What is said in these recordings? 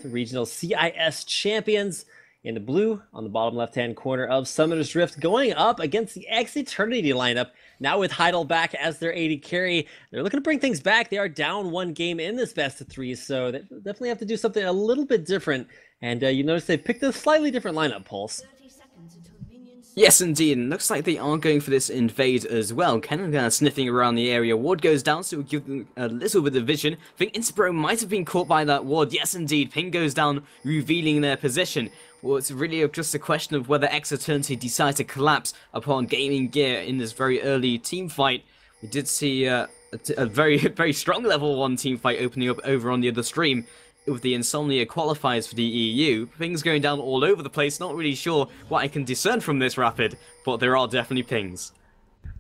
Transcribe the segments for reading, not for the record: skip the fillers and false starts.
the regional CIS champions. In the blue, on the bottom left-hand corner of Summoner's Rift, going up against the X-Eternity lineup. Now with Heidel back as their AD carry, they're looking to bring things back. They are down one game in this best of three, so they definitely have to do something a little bit different. And you notice they picked a slightly different lineup, Pulse. Yes, indeed, and looks like they are going for this invade as well. Kennen sniffing around the area. Ward goes down, so we'll give them a little bit of vision. I think Inspiro might have been caught by that ward. Yes, indeed, ping goes down, revealing their position. Well, it's really just a question of whether X-Eternity decide to collapse upon GamingGear in this very early team fight. We did see a very strong level 1 team fight opening up over on the other stream with the Insomnia qualifiers for the EU. Things going down all over the place, not really sure what I can discern from this Rapid, but there are definitely pings.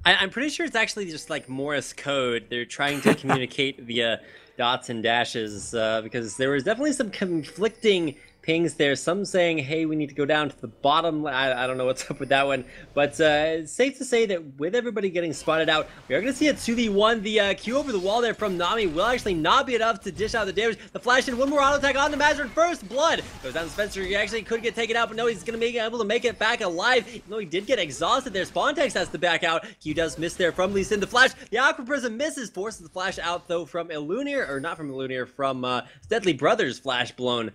I'm pretty sure it's actually just like Morse code. They're trying to communicate via dots and dashes because there was definitely some conflicting pings there. Some saying, hey, we need to go down to the bottom. I don't know what's up with that one. But it's safe to say that with everybody getting spotted out, we are going to see a 2v1. The Q over the wall there from Nami will actually not be enough to dish out the damage. The flash in, one more auto attack on the Master. First blood goes down to Spencer. He actually could get taken out, but no, he's going to be able to make it back alive. Even though he did get exhausted there, Spontex has to back out. Q does miss there from Lee Sin. The flash, the Aqua Prism misses, forces the flash out though from Illunir, or not from Illunir, from Deadly Brothers flash blown.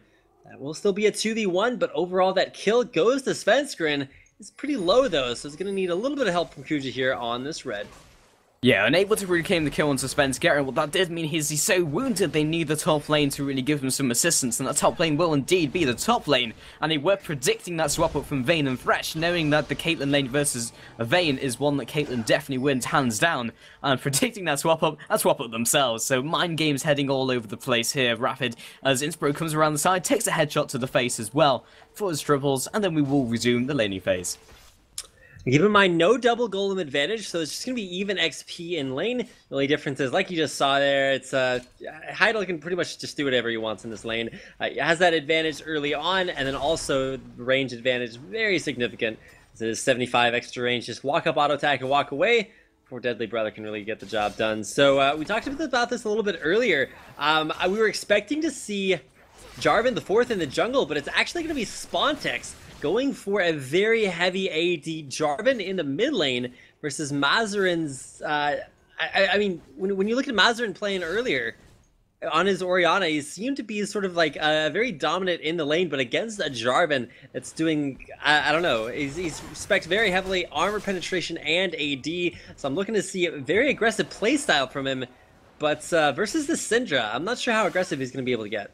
That will still be a 2v1, but overall that kill goes to Svenskeren. It's pretty low though, so it's going to need a little bit of help from Kuja here on this red. Yeah, unable to reclaim the kill on Svenskeren. Well, that did mean he's so wounded they need the top lane to really give him some assistance, and that top lane will indeed be the top lane. And they were predicting that swap up from Vayne and Thresh, knowing that the Caitlyn lane versus Vayne is one that Caitlyn definitely wins hands down. And predicting that swap up themselves. So mind games heading all over the place here, Rapid, as Inspiro comes around the side, takes a headshot to the face as well for his triples, and then we will resume the laning phase. Keep in mind, no double golem advantage, so it's just going to be even XP in lane. The only difference is, like you just saw there, it's Heidel can pretty much just do whatever he wants in this lane. It has that advantage early on, and then also range advantage, very significant. So it is 75 extra range, just walk up, auto attack, and walk away before Deadly Brother can really get the job done. So we talked about this a little bit earlier. We were expecting to see Jarvan the 4th in the jungle, but it's actually going to be Spontex going for a very heavy AD Jarvan in the mid lane versus Mazarin's. I mean, when you look at Mazarin playing earlier on his Orianna, he seemed to be sort of like very dominant in the lane, but against a Jarvan that's doing, I don't know, he's specced very heavily armor penetration and AD. So I'm looking to see a very aggressive playstyle from him, but versus the Syndra, I'm not sure how aggressive he's going to be able to get.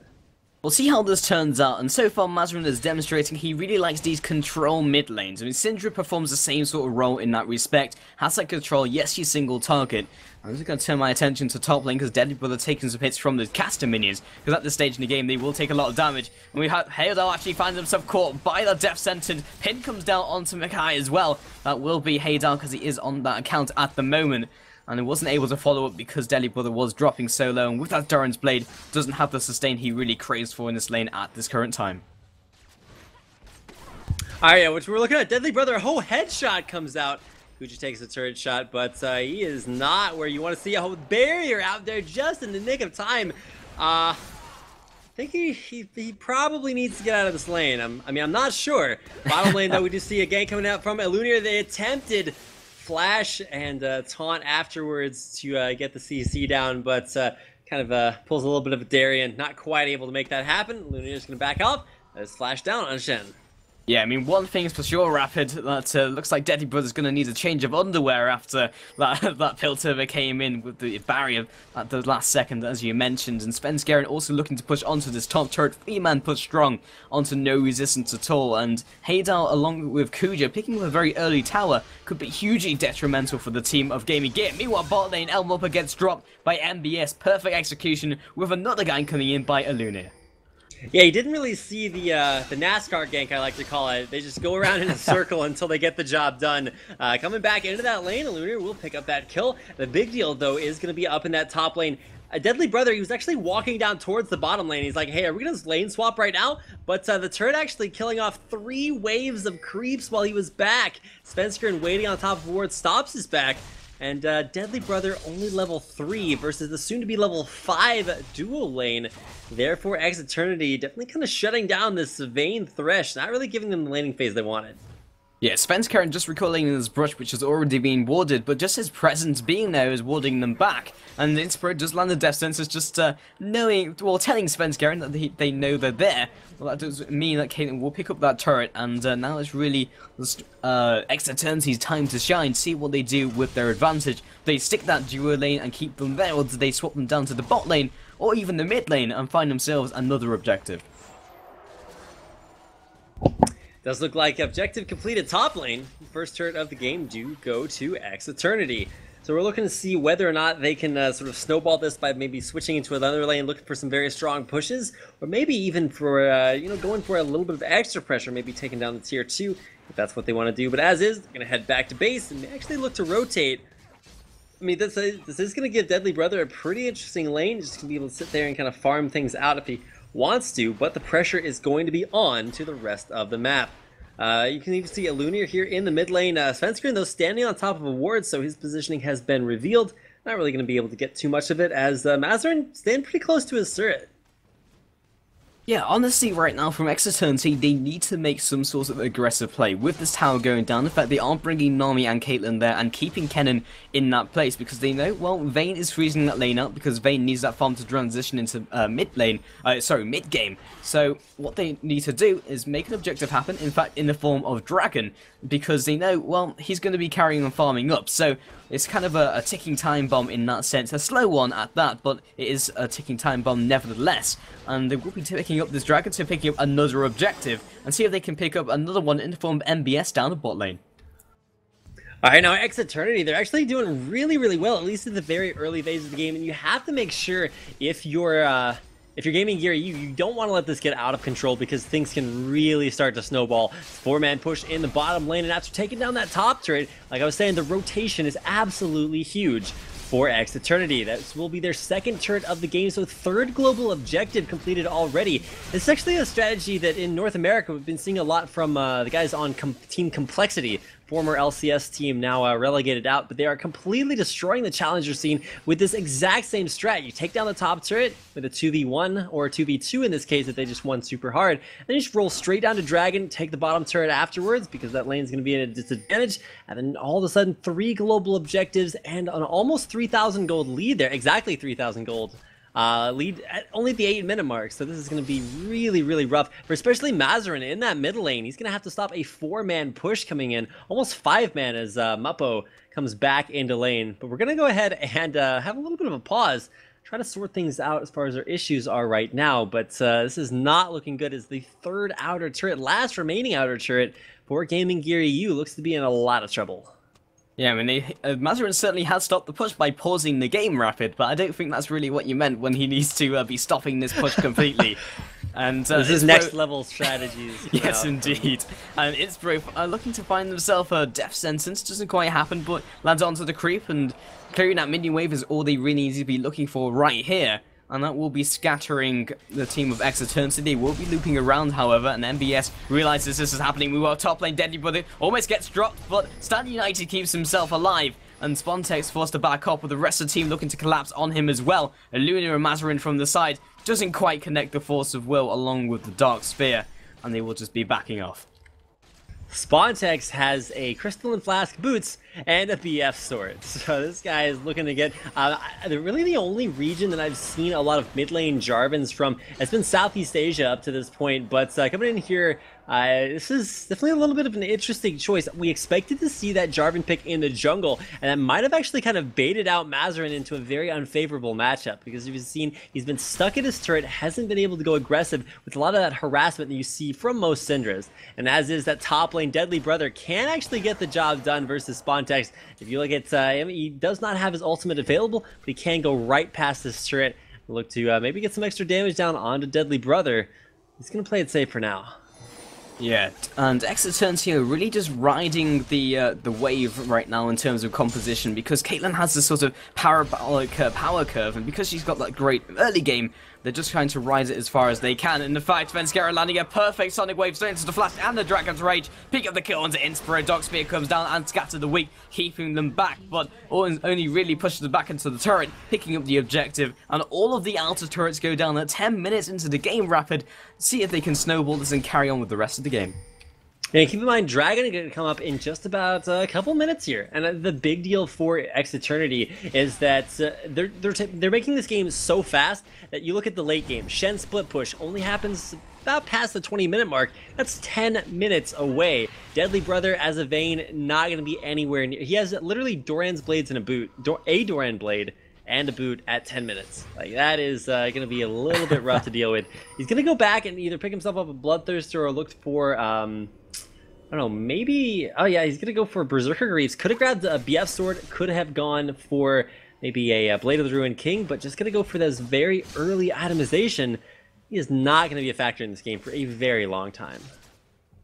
We'll see how this turns out, and so far Mazarin is demonstrating he really likes these control mid lanes. I mean, Syndra performs the same sort of role in that respect, has that control, yes, she's single target. I'm just going to turn my attention to top lane because Deadly Brother taking some hits from the caster minions, because at this stage in the game they will take a lot of damage. And we have Heidel actually finds himself caught by the death sentence. Pin comes down onto Makai as well. That will be Heidel because he is on that account at the moment. And he wasn't able to follow up because Deadly Brother was dropping so low, and with that Doran's Blade, doesn't have the sustain he really craves for in this lane at this current time. Alright, yeah, which we're looking at, Deadly Brother, a whole headshot comes out. Kuja takes a turret shot, but he is not where you want to see. A whole barrier out there just in the nick of time. I think he probably needs to get out of this lane. I'm not sure. Bottom lane, though, we do see a gank coming out from Illunir. They attempted flash and taunt afterwards to get the CC down, but kind of pulls a little bit of a Darien, not quite able to make that happen. Lunar's going to back off. Let's flash down on Shen. Yeah, I mean, one thing is for sure, Rapid, that looks like Deadly Brother's going to need a change of underwear after that Piltover came in with the barrier at the last second, as you mentioned. And Svenskeren also looking to push onto this top turret, 3-man push strong onto no resistance at all. And Heidel, along with Kuja, picking up a very early tower, could be hugely detrimental for the team of GamingGear. Meanwhile, bot lane, Elmopa gets dropped by MBS. Perfect execution with another guy coming in by Illunir. Yeah, he didn't really see the NASCAR gank, I like to call it. They just go around in a circle until they get the job done. Coming back into that lane, Illunir will pick up that kill. The big deal, though, is going to be up in that top lane. A Deadly Brother, he was actually walking down towards the bottom lane. He's like, hey, are we going to lane swap right now? But the turret actually killing off 3 waves of creeps while he was back. Svenskeren waiting on top of Ward stops his back. And Deadly Brother only level 3 versus the soon-to-be level 5 dual lane. Therefore, Eternity definitely kind of shutting down this Vayne Thresh, not really giving them the laning phase they wanted. Yeah, Svenskeren just recalling his brush, which has already been warded, but just his presence being there is warding them back. And Inspiro does land the death sentence, just telling Svenskeren that they know they're there. Well, that does mean that Caitlyn will pick up that turret, and now it's really Eternity's time to shine, see what they do with their advantage. They stick that duo lane and keep them there, or do they swap them down to the bot lane, or even the mid lane, and find themselves another objective? Does look like objective completed top lane. First turret of the game do go to Eternity. So we're looking to see whether or not they can sort of snowball this by maybe switching into another lane, looking for some very strong pushes, or maybe even for going for a little bit of extra pressure, maybe taking down the tier 2 if that's what they want to do. But as is, they're going to head back to base and actually look to rotate. I mean, this is going to give Deadly Brother a pretty interesting lane, just going to be able to sit there and kind of farm things out if he wants to, but the pressure is going to be on to the rest of the map. You can even see a Lunir here in the mid lane. Svenskeren, though, standing on top of a ward, so his positioning has been revealed. Not really going to be able to get too much of it, as Mazarin staying pretty close to his turret. Yeah, honestly, right now, from Eternity, they need to make some sort of aggressive play. With this tower going down, in fact, they aren't bringing Nami and Caitlyn there and keeping Kennen in that place because they know, well, Vayne is freezing that lane up because Vayne needs that farm to transition into mid game. So what they need to do is make an objective happen, in fact, in the form of Dragon, because they know, well, he's going to be carrying on farming up. So it's kind of a ticking time bomb in that sense, a slow one at that, but it is a ticking time bomb nevertheless. And they will be picking up this Dragon to picking up another objective and see if they can pick up another one in the form of MBS down the bot lane. Alright, now Eternity, they're actually doing really, really well, at least in the very early phase of the game, and you have to make sure if you're GamingGear, you don't want to let this get out of control because things can really start to snowball. 4-man push in the bottom lane, and after taking down that top turret, like I was saying, the rotation is absolutely huge for Eternity. That will be their second turret of the game, so third global objective completed already. It's actually a strategy that in North America we've been seeing a lot from the guys on Team Complexity, former LCS team, now relegated out, but they are completely destroying the challenger scene with this exact same strat. You take down the top turret with a 2v1 or a 2v2 in this case if they just won super hard, then you just roll straight down to Dragon, take the bottom turret afterwards because that lane's going to be at a disadvantage, and then all of a sudden 3 global objectives and an almost 3,000 gold lead there, exactly 3,000 gold. Lead at only the 8-minute mark, so this is going to be really, really rough for especially Mazarin in that mid lane. He's going to have to stop a 4-man push coming in, almost 5-man as Muppo comes back into lane. But we're going to go ahead and have a little bit of a pause, try to sort things out as far as our issues are right now. But this is not looking good as the third outer turret, last remaining outer turret for GamingGear.eu, looks to be in a lot of trouble. Yeah, I mean, Mazarin certainly has stopped the push by pausing the game rapid, but I don't think that's really what you meant when he needs to be stopping this push completely. And this is next level strategies. Yes, indeed. And Inspiro looking to find themselves a death sentence. Doesn't quite happen, but lands onto the creep, and clearing that minion wave is all they really need to be looking for right here. And that will be scattering the team of Eternity. They will be looping around, however, and MBS realizes this is happening. We were top lane, Deadly Brother almost gets dropped, but Stand United keeps himself alive. And Spontex forced to back up with the rest of the team looking to collapse on him as well. Luna and Mazarin from the side doesn't quite connect the force of will along with the Dark Sphere, and they will just be backing off. Spontex has a Crystalline Flask boots and a BF sword. So this guy is looking to get really the only region that I've seen a lot of mid lane Jarvans from. It's been Southeast Asia up to this point, but coming in here, this is definitely a little bit of an interesting choice. We expected to see that Jarvan pick in the jungle, and that might have actually kind of baited out Mazarin into a very unfavorable matchup, because you've seen he's been stuck at his turret, hasn't been able to go aggressive with a lot of that harassment that you see from most Syndras. And as is that top lane, Deadly Brother can actually get the job done versus Spontex. If you look at him, he does not have his ultimate available, but he can go right past this turret and look to maybe get some extra damage down onto Deadly Brother. He's going to play it safe for now. Yeah, and Eternity are really just riding the wave right now in terms of composition, because Caitlyn has this sort of parabolic power curve, and because she's got that great early game They're just trying to ride it as far as they can. And in fact, Svenskeren landing a perfect Sonic Wave straight into the Flash and the Dragon's Rage. Pick up the kill onto Inspiro. Doc Spear comes down and scatters the weak, keeping them back, but only really pushes them back into the turret, picking up the objective. And all of the outer turrets go down at 10 minutes into the game. Rapid, see if they can snowball this and carry on with the rest of the game. And keep in mind, Dragon is going to come up in just about a couple minutes here. And the big deal for X Eternity is that they're making this game so fast that you look at the late game. Shen split push only happens about past the 20-minute mark. That's 10 minutes away. Deadly Brother as a Vayne, not going to be anywhere near. He has literally Doran's blades and a boot. A Doran blade and a boot at 10 minutes. Like, that is going to be a little bit rough to deal with. He's going to go back and either pick himself up a Bloodthirster or look for... I don't know, maybe... Oh yeah, he's going to go for Berserker Greaves. Could have grabbed a BF Sword. Could have gone for maybe a Blade of the Ruined King, but just going to go for this very early itemization. He is not going to be a factor in this game for a very long time.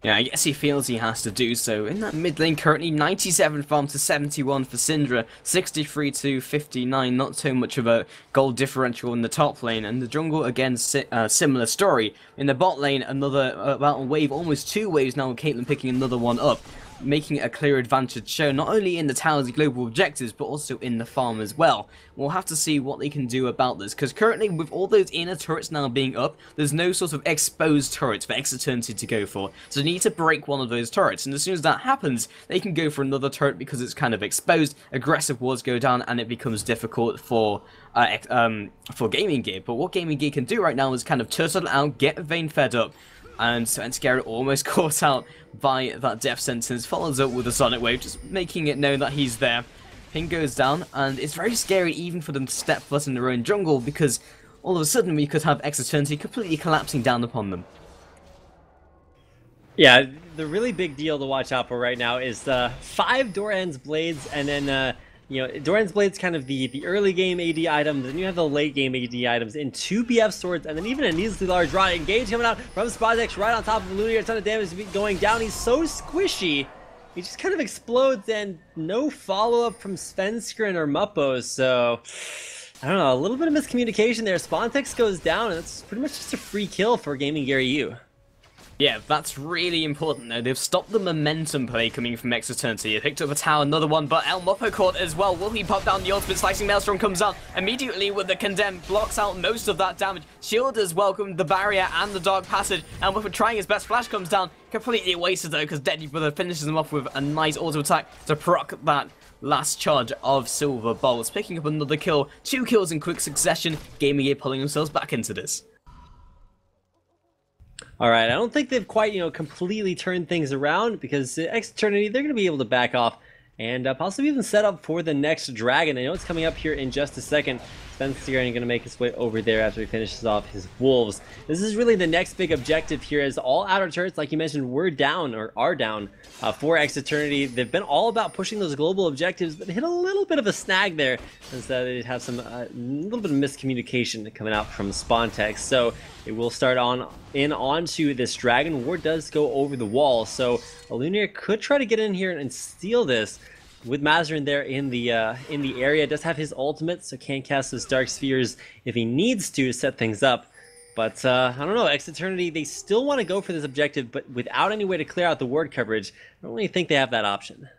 Yeah, I guess he feels he has to do so. In that mid lane, currently 97 farm to 71 for Syndra, 63 to 59, not so much of a gold differential in the top lane. And the jungle, again, similar story. In the bot lane, another about a wave, almost 2 waves now, with Caitlyn picking another one up, making a clear advantage shown, not only in the tower's global objectives, but also in the farm as well. We'll have to see what they can do about this, because currently, with all those inner turrets now being up, there's no sort of exposed turrets for X Eternity to go for. So they need to break one of those turrets, and as soon as that happens, they can go for another turret because it's kind of exposed, aggressive wards go down, and it becomes difficult for GamingGear. But what GamingGear can do right now is kind of turtle out, get Vayne fed up, and Svenskeren almost caught out by that death sentence, follows up with a Sonic Wave, just making it known that he's there. Ping goes down, and it's very scary even for them to step foot in their own jungle, because all of a sudden we could have X Eternity completely collapsing down upon them. Yeah, the really big deal to watch out for right now is the 5 Doran's Blades, and then you know, Doran's Blade's kind of the early game AD items, then you have the late game AD items in 2 BF swords, and then even a needlessly large rod. Engage coming out from Spotex right on top of Lunar, a ton of damage going down. He's so squishy, he just kind of explodes, and no follow-up from Svenskeren or Muppo, so... I don't know, a little bit of miscommunication there. Spontex goes down, and it's pretty much just a free kill for GamingGear.eu. Yeah, that's really important though. They've stopped the momentum play coming from X Eternity. They picked up a tower, another one, but El Muppo caught as well. Will he pop down the ultimate? Slicing Maelstrom comes out immediately with the Condemn, blocks out most of that damage. Shield has welcomed the barrier and the Dark Passage. El Muppo trying his best, Flash comes down. Completely wasted though, because Deadly Brother finishes him off with a nice auto attack to proc that last charge of Silver Bolts. Picking up another kill, 2 kills in quick succession. GamingGear pulling themselves back into this. Alright, I don't think they've quite, completely turned things around, because X Eternity, they're going to be able to back off and possibly even set up for the next dragon. I know it's coming up here in just a second. Svenskeren going to make his way over there after he finishes off his wolves. This is really the next big objective here, as all outer turrets, like you mentioned, were down, or are down, for X Eternity. They've been all about pushing those global objectives, but hit a little bit of a snag there, as they have some little bit of miscommunication coming out from Spontex. So it will start onto this dragon. Ward does go over the wall, so Lunar could try to get in here and steal this. With Mazarin there in the area, does have his ultimate, so can cast those Dark Spheres if he needs to set things up. But I don't know, X Eternity, they still want to go for this objective, but without any way to clear out the ward coverage, I don't really think they have that option.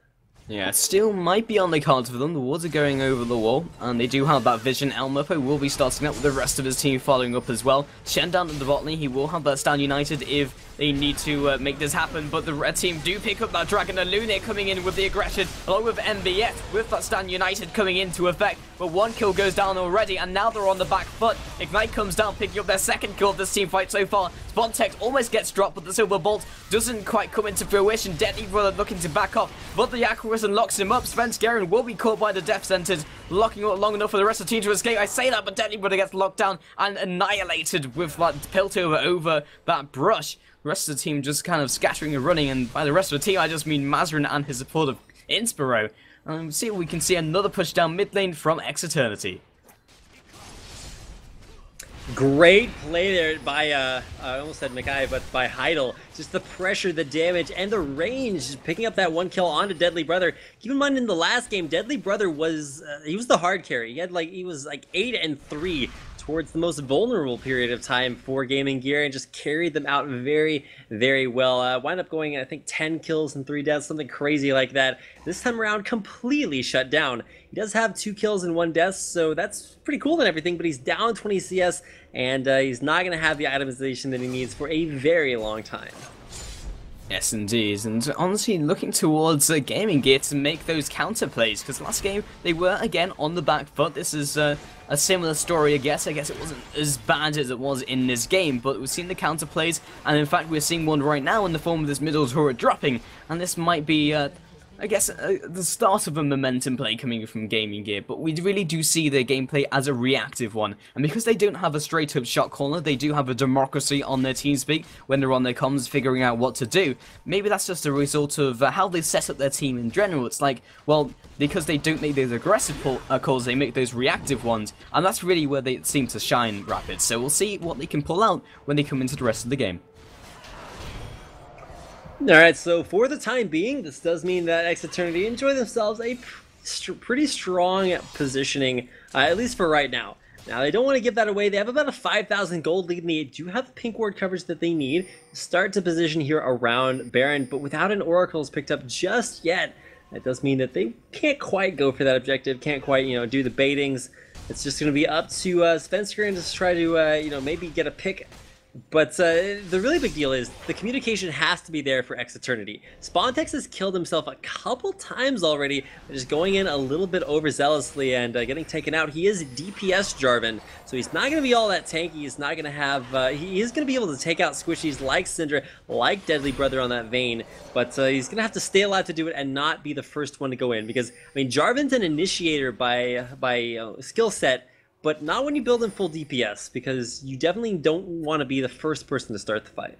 Yeah, still might be on the cards for them. The wards are going over the wall, and they do have that vision. El Muppo will be starting up with the rest of his team following up as well. Shen down at the bot lane, he will have that stand united if they need to make this happen, but the red team do pick up that dragon, and Lunar coming in with the aggression, along with MBF, with that stand united coming into effect. But 1 kill goes down already, and now they're on the back foot. Ignite comes down, picking up their 2nd kill of this team fight so far. Spontex almost gets dropped, but the Silver Bolt doesn't quite come into fruition. Deadly Brother looking to back off, but the Aquarison locks him up. Svenskeren will be caught by the death sentence, locking up long enough for the rest of the team to escape. I say that, but Deadly Brother gets locked down and annihilated with that Piltover over that brush. The rest of the team just kind of scattering and running, and by the rest of the team I just mean Mazarin and his support of Inspiro. See if we can see another push down mid lane from X Eternity. Great play there by, I almost said Mackay, but by Heidel. Just the pressure, the damage, and the range, picking up that 1 kill onto Deadly Brother. Keep in mind, in the last game, Deadly Brother was, he was the hard carry. He was like 8 and 3 towards the most vulnerable period of time for GamingGear and just carried them out very, very well. Wind up going, I think, 10 kills and 3 deaths, something crazy like that. This time around, completely shut down. He does have 2 kills and 1 death, so that's pretty cool and everything, but he's down 20 CS, and he's not going to have the itemization that he needs for a very long time. Yes, indeed, and honestly looking towards GamingGear to make those counter plays, because last game they were again on the back foot. This is a similar story, I guess. I guess it wasn't as bad as it was in this game, but we've seen the counter plays, and in fact we're seeing one right now in the form of this middle turret dropping, and this might be I guess the start of a momentum play coming from GamingGear, but we really do see their gameplay as a reactive one, and because they don't have a straight-up shot caller, they do have a democracy on their TeamSpeak when they're on their comms figuring out what to do. Maybe that's just a result of how they set up their team in general. It's like, well, because they don't make those aggressive calls, they make those reactive ones, and that's really where they seem to shine, Rapid, so we'll see what they can pull out when they come into the rest of the game. Alright, so for the time being, this does mean that Eternity enjoy themselves a pretty strong positioning, at least for right now. Now, they don't want to give that away. They have about a 5,000 gold lead, and they do have the pink ward coverage that they need to start to position here around Baron, but without an Oracle's picked up just yet, that does mean that they can't quite go for that objective, can't quite, do the baitings. It's just going to be up to Svensker and just try to, maybe get a pick. But the really big deal is the communication has to be there for Eternity. Spontex has killed himself a couple times already, just going in a little bit overzealously and getting taken out. He is DPS Jarvan, so he's not going to be all that tanky. He's not going to have... he is going to be able to take out squishies like Syndra, like Deadly Brother on that vein, but he's going to have to stay alive to do it and not be the first one to go in. Because, I mean, Jarvan's an initiator by skill set, but not when you build in full DPS, because you definitely don't want to be the first person to start the fight.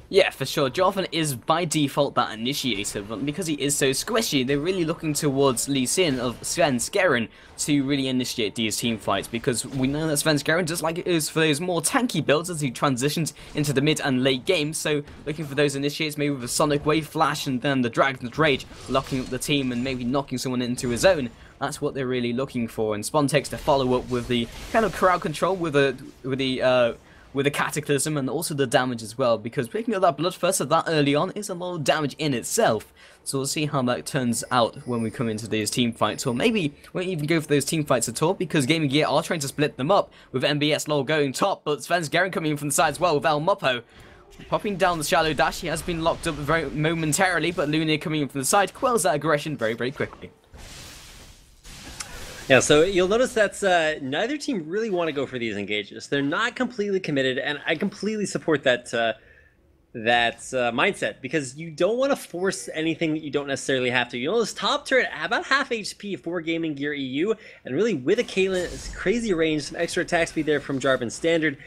Yeah, for sure. Jarvan is by default that initiator, but because he is so squishy, they're really looking towards Lee Sin of Svenskeren to really initiate these team fights, because we know that Svenskeren just like it is for those more tanky builds as he transitions into the mid and late game, so looking for those initiates, maybe with a Sonic Wave Flash and then the Dragon's Rage, locking up the team and maybe knocking someone into his own. That's what they're really looking for, and Spontex to follow up with the kind of crowd control with the Cataclysm and also the damage as well, because picking up that Bloodthirster that early on is a lot of damage in itself. So we'll see how that turns out when we come into these team fights, or maybe we won't even go for those team fights at all, because GamingGear are trying to split them up with MBS LOL going top, but Svenskeren coming in from the side as well with El Muppo. Popping down the shallow dash, he has been locked up very momentarily, but Lunia coming in from the side quells that aggression very, very quickly. Yeah, so you'll notice that neither team really want to go for these engages. They're not completely committed, and I completely support that mindset, because you don't want to force anything that you don't necessarily have to. You know, this top turret, about half HP for GamingGear.eu, and really with a Caitlyn, it's crazy range, some extra attack speed there from Jarvan Standard.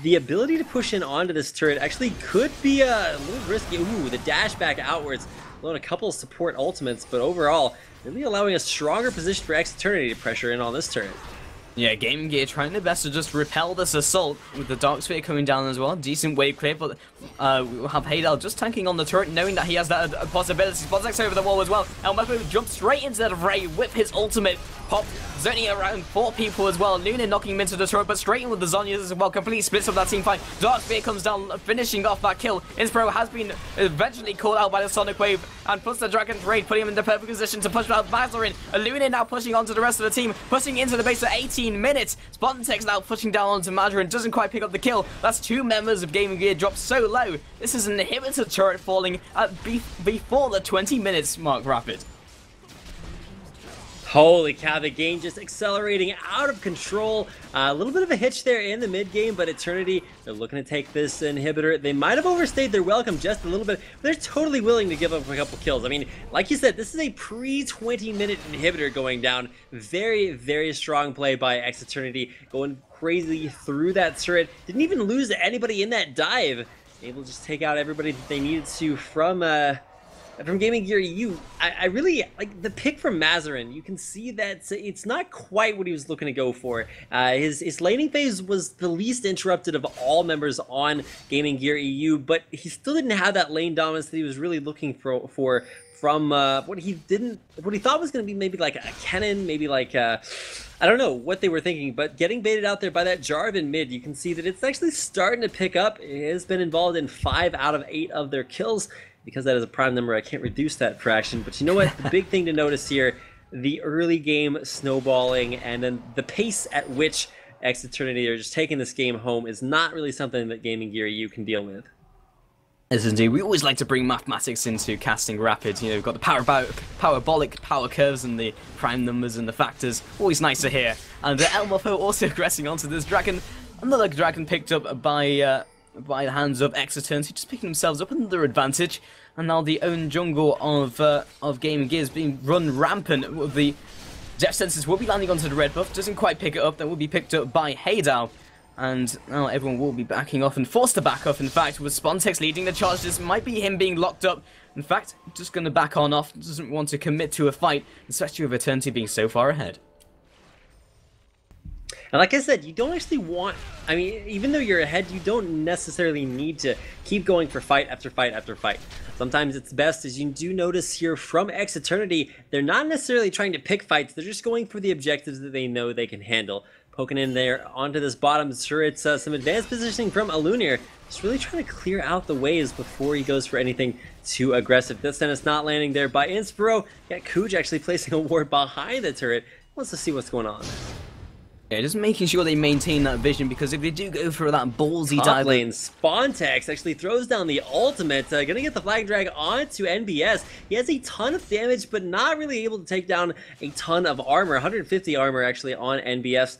The ability to push in onto this turret actually could be a little risky. Ooh, the dash back outwards, alone a couple of support ultimates, but overall, really allowing a stronger position for Eternity to pressure in on this turret. Yeah, GamingGear trying their best to just repel this assault with the Dark Sphere coming down as well. Decent wave clear, but we'll have Haydel just tanking on the turret, knowing that he has that possibility. Spontex over the wall as well. El Muppo jumps straight into that fray with his ultimate. Pop zoning around 4 people as well. Luna knocking him into the turret, but straight in with the Zonyas as well. Completely splits up that team fight. Dark Sphere comes down, finishing off that kill. Inspiro has been eventually caught out by the Sonic Wave and puts the Dragon's Raid, putting him in the perfect position to push out Mazarin. Luna now pushing onto the rest of the team, pushing into the base at 18 minutes. Spontex now pushing down onto Mazarin, doesn't quite pick up the kill. That's 2 members of GamingGear dropped so low. This is an inhibitor turret falling at before the 20 minutes mark, Rapid. Holy cow, the game just accelerating out of control. A little bit of a hitch there in the mid game, but Eternity, they're looking to take this inhibitor. They might have overstayed their welcome just a little bit, but they're totally willing to give up a couple kills. I mean, like you said, this is a pre-20-minute inhibitor going down. Very, very strong play by Eternity, going crazy through that turret. Didn't even lose anybody in that dive. Able to just take out everybody that they needed to from GamingGear.eu. I really like the pick from Mazarin. You can see that it's not quite what he was looking to go for. His laning phase was the least interrupted of all members on GamingGear.eu, but he still didn't have that lane dominance that he was really looking for from what he thought was going to be maybe like a cannon, maybe like I don't know what they were thinking, but getting baited out there by that Jarvan mid, you can see that it's actually starting to pick up. It has been involved in 5 out of 8 of their kills. Because that is a prime number, I can't reduce that fraction. But you know what? The big thing to notice here, the early game snowballing and then the pace at which Eternity are just taking this game home is not really something that GamingGear.eu can deal with. Yes, indeed. We always like to bring mathematics into casting rapid. You know, we've got the parabolic power curves and the prime numbers and the factors. Always nice to hear. And Elmofo also aggressing onto this dragon. Another dragon picked up by the hands of Eternity, just picking themselves up another advantage. And now the own jungle of GamingGear is being run rampant. With the depth sensors will be landing onto the red buff. Doesn't quite pick it up. That will be picked up by Haydao. And now everyone will be backing off and forced to back off. In fact, with Spontex leading the charge, this might be him being locked up. In fact, just going to back on off. Doesn't want to commit to a fight, especially with Eternity being so far ahead. And like I said, you don't actually want, I mean, even though you're ahead, you don't necessarily need to keep going for fight after fight after fight. Sometimes it's best, as you do notice here from Eternity, they're not necessarily trying to pick fights, they're just going for the objectives that they know they can handle. Poking in there onto this bottom turret, some advanced positioning from Alunir, just really trying to clear out the waves before he goes for anything too aggressive. This time it's not landing there by Inspiro, yet Kuj actually placing a ward behind the turret. Wants to see what's going on. Yeah, just making sure they maintain that vision, because if they do go for that ballsy dive... lane, Spontex actually throws down the ultimate, gonna get the flag drag onto NBS. He has a ton of damage, but not really able to take down a ton of armor. 150 armor actually on NBS.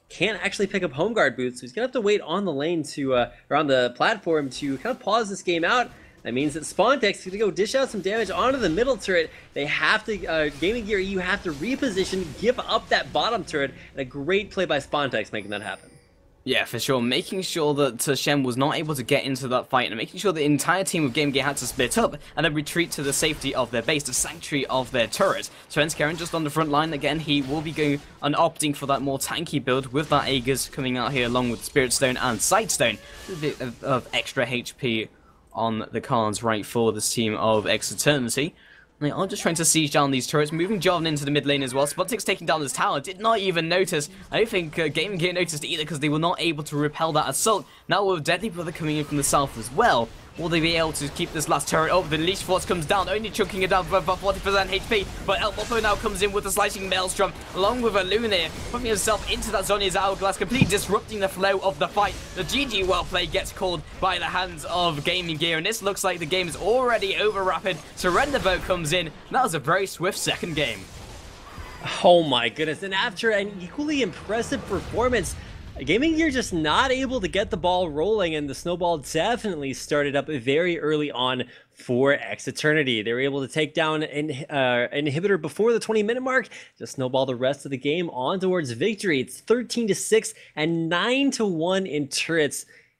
Can't actually pick up home guard boots, so he's gonna have to wait on the lane to, or on the platform to kind of pause this game out. That means that Spontex is going to go dish out some damage onto the middle turret. They have to, GamingGear, you have to reposition, give up that bottom turret, and a great play by Spontex making that happen. Yeah, for sure. Making sure that Shen was not able to get into that fight, and making sure the entire team of GamingGear had to split up and then retreat to the safety of their base, the sanctuary of their turret. Svenskeren just on the front line again. He will be going and opting for that more tanky build with that Aegis coming out here along with Spirit Stone and Sightstone. A bit of extra HP on the cards right for this team of Eternity. They are just trying to siege down these turrets, moving Jarvan into the mid lane as well. Spontex taking down this tower, did not even notice. I don't think GamingGear noticed either, because they were not able to repel that assault. Now with Deadly Brother coming in from the south as well, will they be able to keep this last turret up? The Leash Force comes down, only chunking it down for about 40% HP, but Elmofo now comes in with a slicing Maelstrom, along with Alunir, putting himself into that Zhonya's Hourglass, completely disrupting the flow of the fight. The GG well play gets called by the hands of GamingGear, and this looks like the game is already over rapid. Surrender Vote comes in, that was a very swift second game. Oh my goodness, and after an equally impressive performance, GamingGear just not able to get the ball rolling, and the snowball definitely started up very early on for Eternity. They were able to take down an inhibitor before the 20-minute mark, just snowball the rest of the game on towards victory. It's 13-6 and 9-1 in turrets.